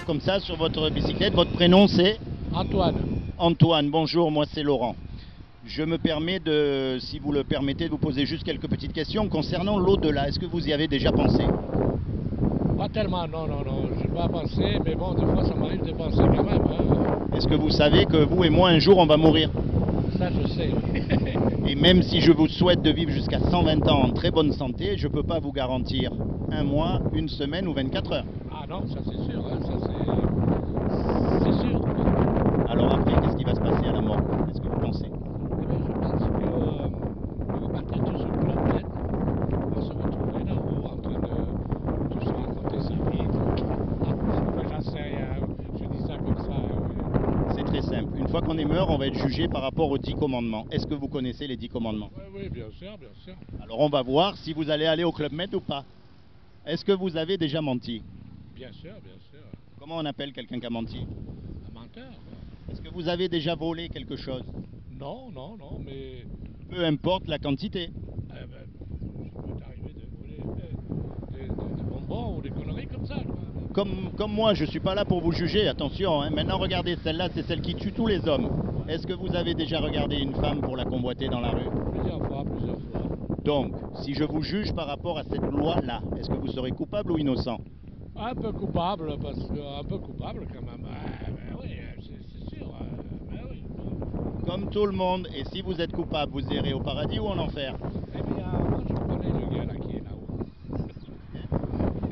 comme ça sur votre bicyclette. Votre prénom c'est Antoine. Antoine. Bonjour, moi c'est Laurent. Je me permets de, si vous le permettez, de vous poser juste quelques petites questions concernant l'au-delà. Est-ce que vous y avez déjà pensé? Pas tellement, non, je n'ai pas pensé, mais bon, des fois ça m'arrive de penser quand même. Hein. Est-ce que vous savez que vous et moi, un jour, on va mourir? Ça, je sais. Et même si je vous souhaite de vivre jusqu'à 120 ans en très bonne santé, je ne peux pas vous garantir un mois, une semaine ou 24 heures. Ah non, ça c'est sûr, hein, ça c'est sûr. Alors après, qu'est-ce qui va se passer à la mort? Qu'est-ce que vous pensez? Eh bien, je pense qu'on va partir tous sur le planète. On va se retrouver là-haut en train de tous se raconter sa vie. Enfin, j'en sais rien, je dis ça comme ça. C'est très simple. Une fois qu'on est mort, on va être jugé par rapport aux 10 commandements. Est-ce que vous connaissez les 10 commandements? Oui, bien sûr, bien sûr. Alors on va voir si vous allez aller au Club Med ou pas. Est-ce que vous avez déjà menti? Bien sûr, bien sûr. Comment on appelle quelqu'un qui a menti? Un menteur. Est-ce que vous avez déjà volé quelque chose? Non, mais Peu importe la quantité. ça peut t'arriver de voler des bonbons ou des conneries comme ça. Quoi. Comme moi, je ne suis pas là pour vous juger, attention. Hein. Maintenant, regardez, celle-là, c'est celle qui tue tous les hommes. Est-ce que vous avez déjà regardé une femme pour la convoiter dans la rue? Plusieurs fois. Donc, si je vous juge par rapport à cette loi-là, est-ce que vous serez coupable ou innocent? Un peu coupable, un peu coupable quand même. Oui, c'est sûr. Oui. Comme tout le monde. Et si vous êtes coupable, vous irez au paradis ou en enfer? Eh bien, moi je connais le gars là qui est là-haut.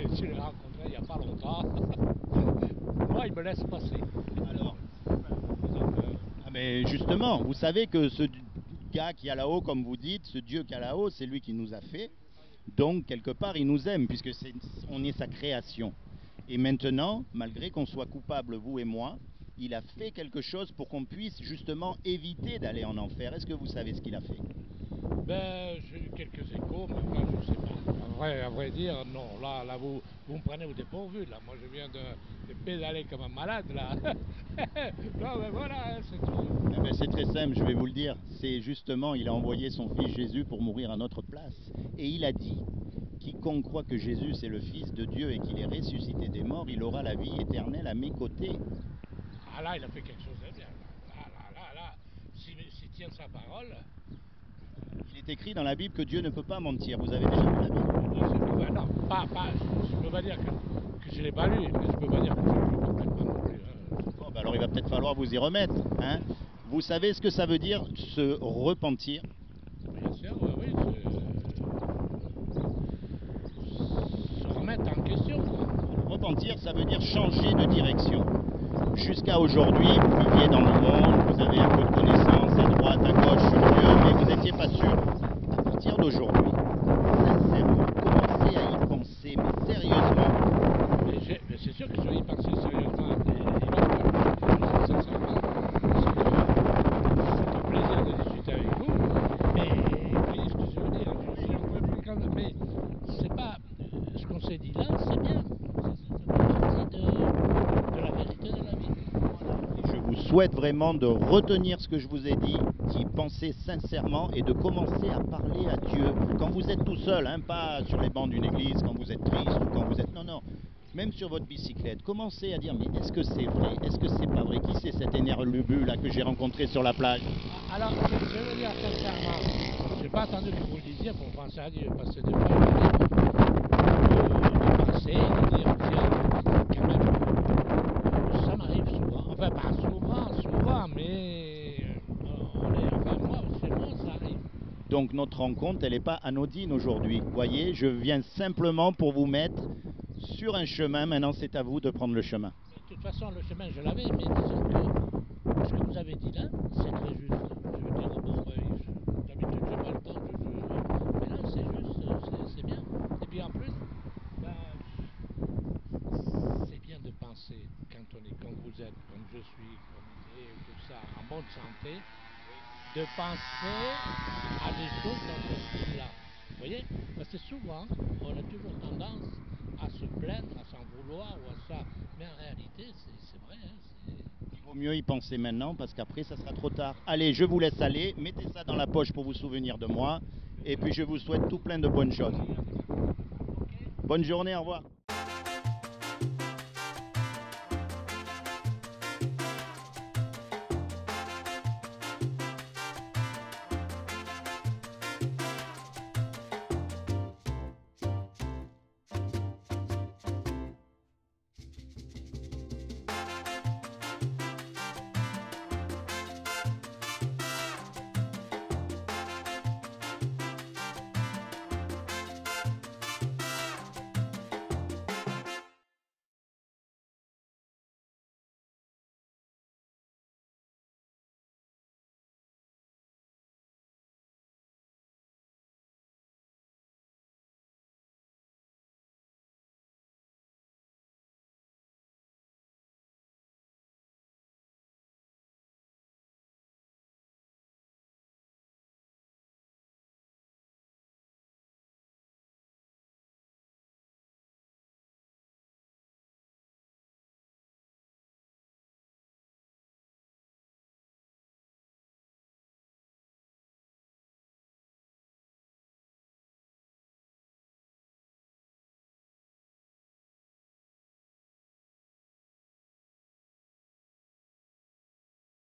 Et je l'ai rencontré il n'y a pas longtemps. Moi, il me laisse passer. Alors, mais justement, vous savez que ce gars qui est là-haut, comme vous dites, ce Dieu qui est là-haut, c'est lui qui nous a fait. Donc, quelque part, il nous aime, puisque on est sa création. Et maintenant, malgré qu'on soit coupable, vous et moi, il a fait quelque chose pour qu'on puisse justement éviter d'aller en enfer. Est-ce que vous savez ce qu'il a fait? Ben, j'ai eu quelques échos, mais enfin, je sais pas. À vrai dire, non. Là, vous me prenez au dépourvu. Là, moi, je viens de pédaler comme un malade, là. Non, mais voilà, c'est tout. Eh ben, c'est très simple, je vais vous le dire. C'est justement, il a envoyé son fils Jésus pour mourir à notre place. Et il a dit, quiconque croit que Jésus est le Fils de Dieu et qu'il est ressuscité des morts, il aura la vie éternelle à mes côtés. Ah là, il a fait quelque chose de bien. Là. S'il tient sa parole. Il est écrit dans la Bible que Dieu ne peut pas mentir. Vous avez déjà lu la Bible? Non, je ne peux pas dire que je ne l'ai pas lu, mais je ne peux pas dire que je ne l'ai complètement non plus. Bon, ben alors il va peut-être falloir vous y remettre. Hein. Vous savez ce que ça veut dire, se repentir? Bien sûr, oui. Se remettre en question. Repentir, ça veut dire changer de direction. Jusqu'à aujourd'hui, vous viviez dans le monde, vous avez un peu de connaissances à droite, à gauche, sur Dieu, mais vous n'étiez pas sûr. À partir d'aujourd'hui, sincèrement, commencez à y penser, mais sérieusement. Mais c'est sûr que je vais y penser sérieusement. Et sincèrement, c'est un plaisir de discuter avec vous. Mais voyez ce que je veux dire. Je suis un peu plus calme, mais c'est pas ce qu'on s'est dit là, c'est bien. Ça fait partie de la vérité de la vie. Je vous souhaite vraiment de retenir ce que je vous ai dit, d'y penser sincèrement et de commencer à parler à Dieu quand vous êtes tout seul, hein, pas sur les bancs d'une église, quand vous êtes triste ou quand vous êtes... Non, même sur votre bicyclette, commencez à dire, mais est-ce que c'est vrai? Est-ce que c'est pas vrai? Qui c'est cet énerlubu là que j'ai rencontré sur la plage? Alors, je veux dire sincèrement, je n'ai pas attendu que vous le disiez pour penser à Dieu, parce que des fois, de penser, de dire, tiens, quand même, ça m'arrive souvent. Enfin, pas souvent, mais moi, chez moi, ça arrive. Donc notre rencontre, elle n'est pas anodine aujourd'hui. Vous voyez, je viens simplement pour vous mettre sur un chemin. Maintenant, c'est à vous de prendre le chemin. De toute façon, le chemin, je l'avais, mais disons que ce que vous avez dit là, c'est très juste. Je veux dire, bon, d'habitude, j'ai pas le temps, mais là, c'est juste, c'est bien. Et puis en plus, c'est bien de penser, quand on est comme vous êtes, comme je suis, comme il est, tout ça, en bonne santé, de penser à des choses dans ce style-là. Vous voyez? Parce que souvent, on a toujours tendance à se plaindre, à s'en vouloir ou à ça. Mais en réalité, c'est vrai. Hein, Il vaut mieux y penser maintenant parce qu'après, ça sera trop tard. Allez, je vous laisse aller. Mettez ça dans la poche pour vous souvenir de moi. Et puis, je vous souhaite tout plein de bonnes choses. Bonne journée, au revoir.